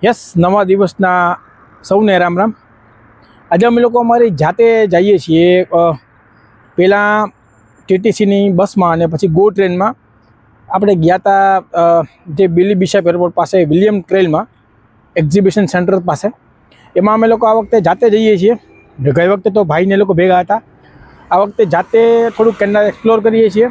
Yes, નવા દિવસના સૌને રામ રામ. આજે અમે લોકો અમારી જાતે જઈએ છીએ. પહેલાં ટીટીસીની બસમાં અને પછી ગો ટ્રેનમાં આપણે ગયા હતા જે બિલી બિશપ એરપોર્ટ પાસે વિલિયમ ટ્રેલમાં એક્ઝિબિશન સેન્ટર પાસે. એમાં અમે લોકો આ વખતે જાતે જઈએ છીએ. ગઈ વખતે તો ભાઈને લોકો ભેગા હતા. આ વખતે જાતે થોડુંક કેનેડા એક્સપ્લોર કરીએ છીએ.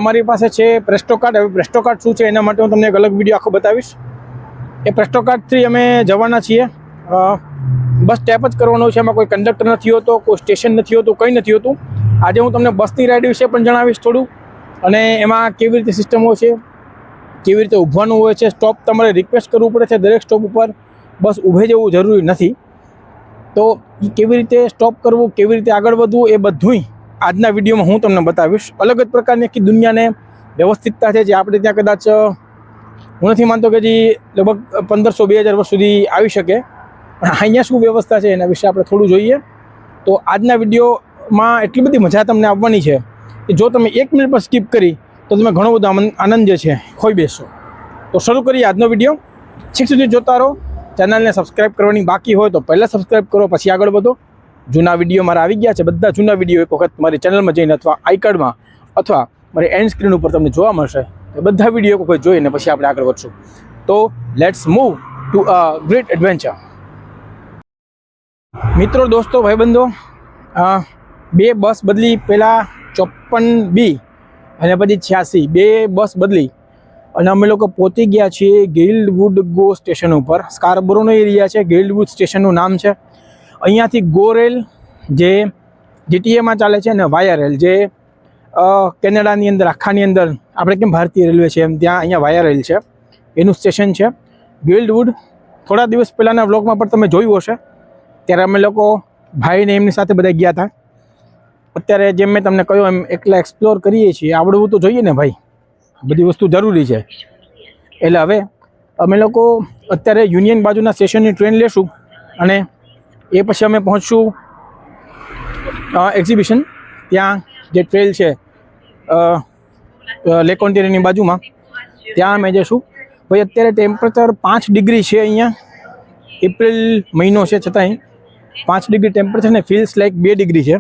અમારી પાસે છે પ્રેસ્ટો કાર્ડ. હવે પ્રેસ્ટો કાર્ડ શું છે એના માટે હું તમને એક અલગ વિડીયો આખો બતાવીશ. એ પ્રેસ્ટો કાર્ડથી અમે જવાના છીએ. બસ ટેપ જ કરવાનો છે. એમાં કોઈ કંડક્ટર નથી હોતો, કોઈ સ્ટેશન નથી હોતું, કંઈ નથી હોતું. આજે હું તમને બસની રાઈડ વિશે પણ જણાવીશ થોડું, અને એમાં કેવી રીતે સિસ્ટમો છે, કેવી રીતે ઊભવાનું હોય છે. સ્ટોપ તમારે રિક્વેસ્ટ કરવું પડે છે. દરેક સ્ટોપ ઉપર બસ ઊભે જવું જરૂરી નથી. તો એ કેવી રીતે સ્ટોપ કરવું, કેવી રીતે આગળ વધવું, એ બધુંય આજના વિડીયોમાં હું તમને બતાવીશ. અલગ જ પ્રકારની આખી દુનિયાને વ્યવસ્થિતતા છે જે આપણે ત્યાં કદાચ હું નથી માનતો કે જે લગભગ 1500-2000 વર્ષ સુધી આવી શકે. પણ અહીંયા શું વ્યવસ્થા છે એના વિશે આપણે થોડું જોઈએ. તો આજના વિડીયોમાં એટલી બધી મજા તમને આવવાની છે કે જો તમે 1 મિનિટ પર સ્કીપ કરી તો તમે ઘણો બધો આનંદ જે છે ખોઈ બેસશો. તો શરૂ કરીએ આજનો વિડીયો. છેક સુધી જોતા રહો. ચેનલને સબસ્ક્રાઈબ કરવાની બાકી હોય તો પહેલાં સબસ્ક્રાઈબ કરો, પછી આગળ વધો. જૂના વિડીયો મારા આવી ગયા છે. બધા જૂના વિડીયો એક વખત મારી ચેનલમાં જઈને અથવા આઈ કાર્ડમાં અથવા મારી એન્ડ સ્ક્રીન ઉપર તમને જોવા મળશે. એ બધા વિડીયો કોઈ જોઈને પછી આપણે આગળ વધશું. તો let's move to a great adventure. મિત્રો, દોસ્તો, ભાઈબંધો, 2 બસ બદલી. પહેલાં 54B અને પછી 86, 2 બસ બદલી અને અમે લોકો પહોંચી ગયા છીએ ગિલ્ડવુડ ગો સ્ટેશન ઉપર. સ્કારબરોનો એરિયા છે. ગિલ્ડવુડ સ્ટેશનનું નામ છે. અહીંયાથી ગો રેલ જે જીટીએમાં ચાલે છે, અને વાયા રેલ જે કેનેડાની અંદર આખાની અંદર આપણે કેમ ભારતીય રેલવે છે એમ ત્યાં અહીંયા વાયા રેલ છે. એનું સ્ટેશન છે ગિલ્ડવુડ. થોડા દિવસ પહેલાંના વ્લોગમાં પણ તમે જોયું હશે. ત્યારે અમે લોકો ભાઈને એમની સાથે બધા ગયા હતા. અત્યારે જેમ મેં તમને કહ્યું એમ એકલા એક્સપ્લોર કરીએ છીએ. આવડવું તો જોઈએ ને ભાઈ, બધી વસ્તુ જરૂરી છે. એટલે હવે અમે લોકો અત્યારે યુનિયન બાજુના સ્ટેશનની ટ્રેન લેશું અને એ પછી અમે પહોંચશું એક્ઝિબિશન. ત્યાં જે ટ્રેલ છે લેક ઓન્ટેરિયોની બાજુમાં, ત્યાં અમે જઈશું. ભાઈ અત્યારે ટેમ્પરેચર 5 ડિગ્રી છે. અહીંયા એપ્રિલ મહિનો છે છતાંય 5 ડિગ્રી ટેમ્પરેચર ને ફીલ્સ લાઈક 2 ડિગ્રી છે.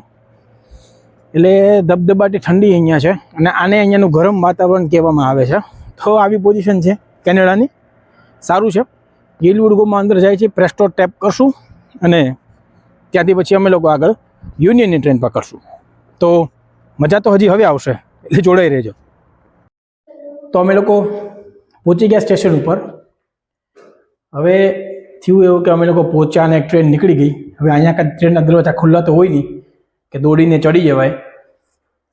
એટલે ધબધબાટી ઠંડી અહીંયા છે અને આને અહીંયાનું ગરમ વાતાવરણ કહેવામાં આવે છે. તો આવી પોઝિશન છે કેનેડાની. સારું છે. ગિલ્ડવુડ ગોમાં અંદર જાય છે, પ્રેસ્ટો ટેપ કરશું અને ત્યાંથી પછી અમે લોકો આગળ યુનિયનની ટ્રેન પકડશું. તો મજા તો હજી હવે આવશે, એટલે જોડાઈ રહેજો. તો અમે લોકો પહોંચી ગયા સ્ટેશન ઉપર. હવે થયું એવું કે અમે લોકો પહોંચ્યા અને એક ટ્રેન નીકળી ગઈ. હવે અહીંયા કાંઈ ટ્રેનના દરવાજા ખુલ્લા તો હોય નહીં કે દોડીને ચડી જવાય.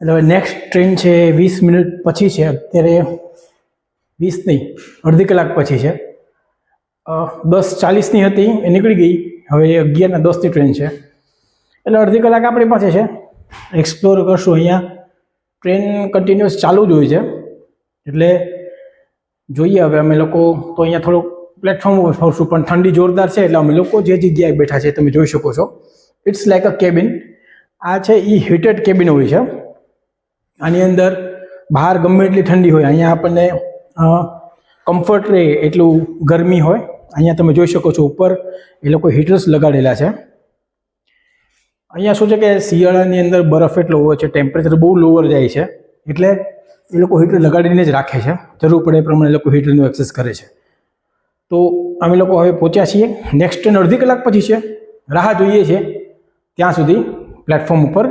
એટલે હવે નેક્સ્ટ ટ્રેન છે 20 મિનિટ પછી છે. અત્યારે 20 નહીં, અડધી કલાક પછી છે. 10:40ની હતી એ નીકળી ગઈ. હવે 11:10ની ટ્રેન છે. એટલે અડધી કલાક આપણી પાસે છે. એક્સપ્લોર કરશું. અહીંયા ટ્રેન કન્ટિન્યુઅસ ચાલુ જ હોય છે. એટલે જોઈએ હવે અમે લોકો તો અહીંયા થોડુંક પ્લેટફોર્મ ઉપર ફરશું, પણ ઠંડી જોરદાર છે. એટલે અમે લોકો જે જગ્યાએ બેઠા છે તમે જોઈ શકો છો. It's like a cabin. આ છે એ હીટેડ કેબિન હોય છે. આની અંદર બહાર ગમે એટલી ઠંડી હોય, અહીંયા આપણને કમ્ફર્ટ રહે એટલું ગરમી હોય. અહીંયા તમે જોઈ શકો છો ઉપર એ લોકો હીટર્સ લગાડેલા છે. અહીંયા શું છે કે શિયાળાની અંદર બરફ એટલો હોય છે, ટેમ્પરેચર બહુ લોઅર જાય છે, એટલે એ લોકો હીટર લગાડીને જ રાખે છે. જરૂર પડે એ પ્રમાણે એ લોકો હીટરનું એક્સેસ કરે છે. તો અમે લોકો હવે પહોંચ્યા છીએ. નેક્સ્ટ ટ્રેન અડધી કલાક પછી છે. રાહ જોઈએ છે ત્યાં સુધી પ્લેટફોર્મ ઉપર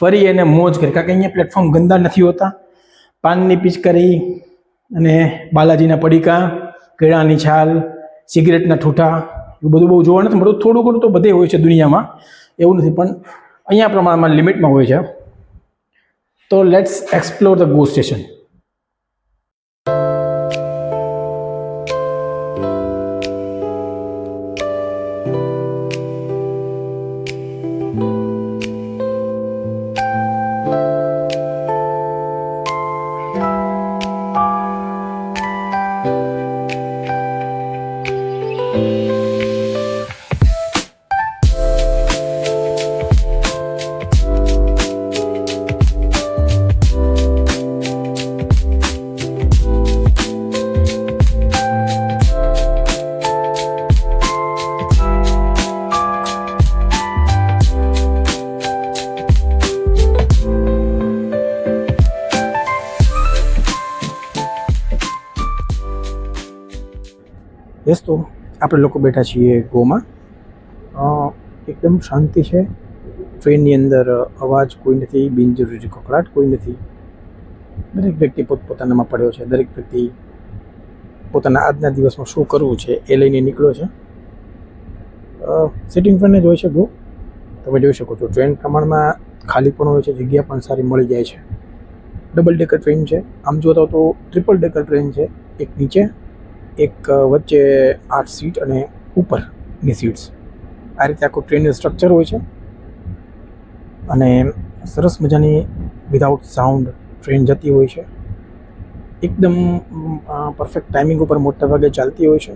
ફરી એને મોજ કરી, કારણ કે અહીંયા પ્લેટફોર્મ ગંદા નથી હોતા. પાનની પિચકારી અને બાલાજીના પડીકા, કેળાની છાલ, સિગરેટના ઠૂઠા, એવું બધું બહુ જોવા નથી મળતું. થોડું ઘણું તો બધે હોય છે દુનિયામાં, એવું નથી, પણ અહીંયા પ્રમાણમાં લિમિટમાં હોય છે. તો let's explore the go station. દોસ્તો આપણે લોકો બેઠા છીએ ગોમાં. એકદમ શાંતિ છે. ટ્રેનની અંદર અવાજ કોઈ નથી, બિનજરૂરી કકળાટ કોઈ નથી. દરેક વ્યક્તિ પોતપોતાનામાં પડ્યો છે. દરેક વ્યક્તિ પોતાના આજના દિવસમાં શું કરવું છે એ લઈને નીકળ્યો છે. સિટિંગ ફેન જ હોય છે ગો. તમે જોઈ શકો છો ટ્રેન પ્રમાણમાં ખાલી પણ હોય છે, જગ્યા પણ સારી મળી જાય છે. ડબલ ડેકર ટ્રેન છે. આમ જોતા તો ટ્રિપલ ડેકર ટ્રેન છે. એક નીચે, એક વચ્ચે 8 સીટ અને ઉપરની સીટ્સ. આ રીતે આખું ટ્રેનનું સ્ટ્રક્ચર હોય છે અને સરસ મજાની વિધાઉટ સાઉન્ડ ટ્રેન જતી હોય છે. એકદમ પરફેક્ટ ટાઈમિંગ ઉપર મોટા ભાગે ચાલતી હોય છે.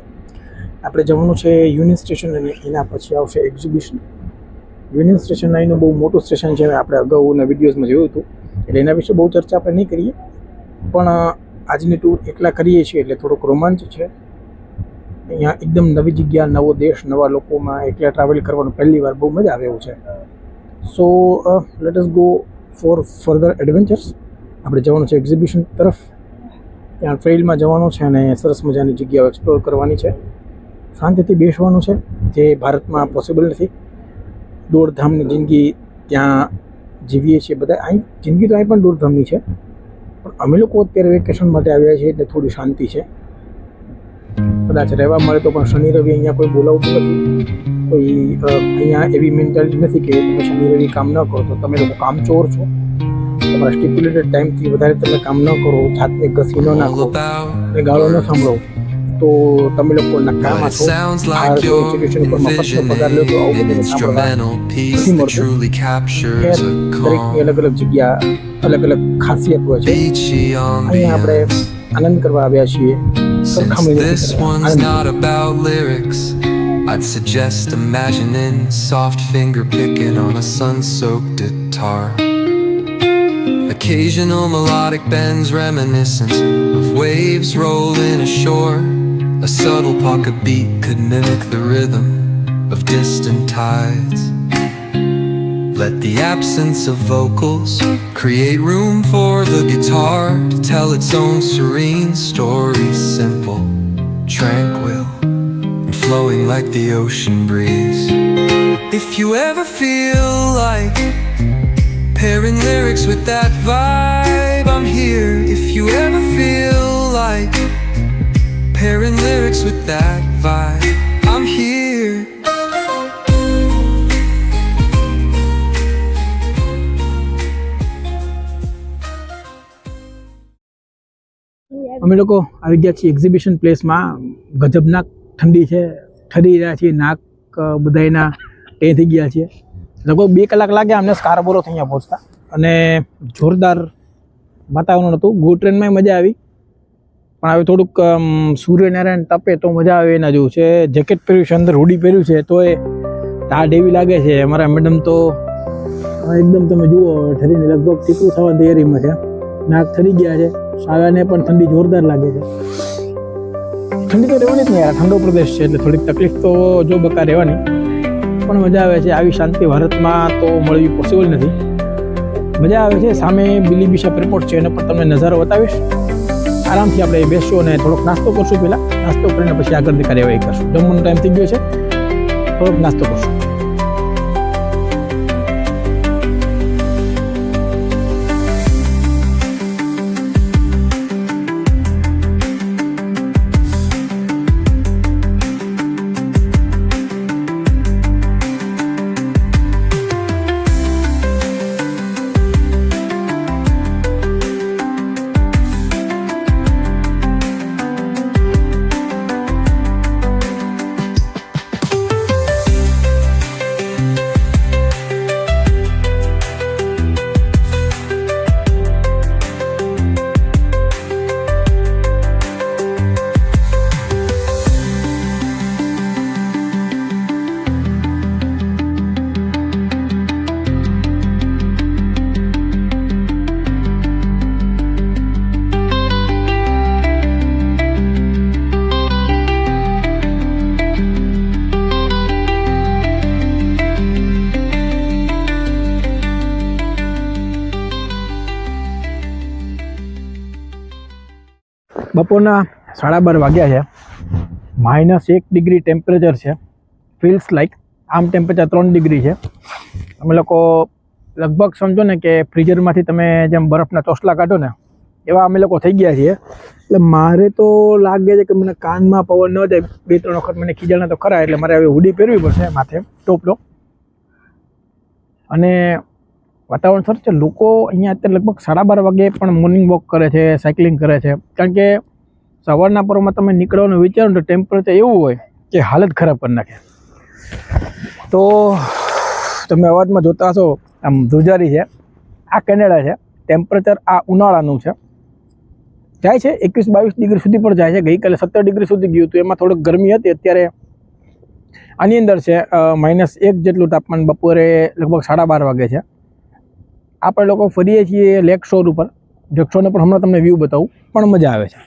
આપણે જવાનું છે યુનિયન સ્ટેશન અને એના પછી આવશે એક્ઝિબિશન. યુનિયન સ્ટેશન અહીંનું બહુ મોટું સ્ટેશન છે. આપણે અગાઉના વિડીયોઝમાં જોયું હતું, એટલે એના વિશે બહુ ચર્ચા આપણે નહીં કરીએ. પણ આજની ટૂર એકલા કરીએ છીએ એટલે થોડોક રોમાંચ છે. અહીંયા એકદમ નવી જગ્યા, નવો દેશ, નવા લોકોમાં એકલા ટ્રાવેલ કરવાનું પહેલી વાર બહુ મજા આવે એવું છે. So let us go for further adventures. આપણે જવાનું છે એક્ઝિબિશન તરફ. ત્યાં ટ્રેલમાં જવાનું છે અને સરસ મજાની જગ્યાઓ એક્સપ્લોર કરવાની છે. શાંતિથી બેસવાનું છે, જે ભારતમાં પોસિબલ નથી. દોડધામની જિંદગી ત્યાં જીવીએ છીએ બધા. અહીં જિંદગી તો અહીં પણ દોડધામની છે, પણ અમે લોકો અત્યારે વેકેશન માટે આવ્યા છીએ એટલે થોડી શાંતિ છે. કદાચ રહેવા મળે તો પણ શનિ રવિ અહીંયા કોઈ બોલાવતું નથી. કોઈ અહીંયા એવી મેન્ટાલિટી નથી કે તમે શનિ રવિ કામ ન કરો તો તમે લોકો કામચોર છો. તમારા સ્ટિપ્યુલેટેડ ટાઈમથી વધારે તમે કામ ન કરો, જાતને ઘસી ન નાખો અને ગાળો ન સાંભળો તો તમે લોકો નકામા છો. આ સિચ્યુએશન ઉપર મફતનો પગાર લો તો આવું બધું સાંભળવા નથી મળતું. દરેકની અલગ અલગ જગ્યા, અલગ અલગ ખાસિયત હોય છે. અહીંયા આપણે આનંદ કરવા આવ્યા છીએ. This one's not about lyrics. I'd suggest imagining soft finger picking on a sun-soaked guitar. Occasional melodic bends reminiscent of waves rolling ashore. A subtle pocket beat could mimic the rhythm of distant tides. Let the absence of vocals create room for the guitar to tell its own serene story, simple, tranquil, and flowing like the ocean breeze. If you ever feel like pairing lyrics with that vibe, I'm here. If you ever feel like pairing lyrics with that vibe, I'm here. અમે લોકો આવી ગયા છીએ exhibition પ્લેસમાં. ગજબનાક ઠંડી છે, ઠરી રહ્યા છીએ. નાક બધાયના ટે થઈ ગયા છે. લગભગ 2 કલાક લાગ્યા અમને સ્કારબોરોથી અહીંયા પહોંચતા અને જોરદાર વાતાવરણ હતું. ગો ટ્રેનમાં મજા આવી, પણ હવે થોડુંક સૂર્યનારાયણ તપે તો મજા આવે એના જેવું છે. જેકેટ પહેર્યું છે, અંદર હુડી પહેર્યું છે, તો એ ટાઢ એવી લાગે છે. અમારા મેડમ તો એકદમ તમે જુઓ ઠરીને લગભગ ટીકું થવાની તૈયારીમાં છે. નાક ઠરી ગયા છે. સાગાને પણ ઠંડી જોરદાર લાગે છે. ઠંડી તો રહેવાની જ નહીં યાર, ઠંડો પ્રદેશ છે એટલે થોડીક તકલીફ તો જો બકા રહેવાની, પણ મજા આવે છે. આવી શાંતિ ભારતમાં તો મળવી પોસિબલ નથી. મજા આવે છે. સામે બિલીબિશપ એરપોર્ટ છે, એના પર તમને નજારો બતાવીશ. આરામથી આપણે બેસશું અને થોડોક નાસ્તો કરશું. પહેલાં નાસ્તો કરીને પછી આગળની કાર્યવાહી કરશું. જમવાનો ટાઈમ થઈ ગયો છે, થોડોક નાસ્તો કરશું. બપોરના 12:30 વાગ્યા છે -1 ડિગ્રી ટેમ્પરેચર છે. ફીલ્સ લાઈક આમ ટેમ્પરેચર 3 ડિગ્રી છે. અમે લોકો લગભગ સમજો ને કે ફ્રીઝરમાંથી તમે જેમ બરફના ચોસલા કાઢો ને એવા અમે લોકો થઈ ગયા છીએ. એટલે મારે તો લાગે છે કે મને કાનમાં પવન ન જાય. 2-3 વખત મને ખીજાણા તો ખરા, એટલે મારે હવે હુડી પહેરવી પડશે માથે ટોપલો. અને વાતાવરણ સરસ છે. લોકો અહીંયા અત્યારે લગભગ 12:30 વાગે પણ મોર્નિંગ વોક કરે છે, સાયકલિંગ કરે છે. કારણ કે સવારના પરમાં તમે નીકળવાનું વિચારો તો ટેમ્પરેચર એવું હોય કે હાલત ખરાબ કરી નાખે. તો તમે અવાજમાં જોતા હશો આમ ધ્રુજારી છે. આ કેનેડા છે. ટેમ્પરેચર આ ઉનાળાનું છે. જાય છે 21-22 ડિગ્રી સુધી પણ જાય છે. ગઈકાલે 17 ડિગ્રી સુધી ગયું હતું. એમાં થોડીક ગરમી હતી. અત્યારે આની અંદર છે -1 જેટલું તાપમાન. બપોરે લગભગ 12:30 વાગે છે. આપણે લોકો ફરીએ છીએ લેક શોર ઉપર. લેક શોરને પણ હમણાં તમને વ્યૂ બતાવું, પણ મજા આવે છે.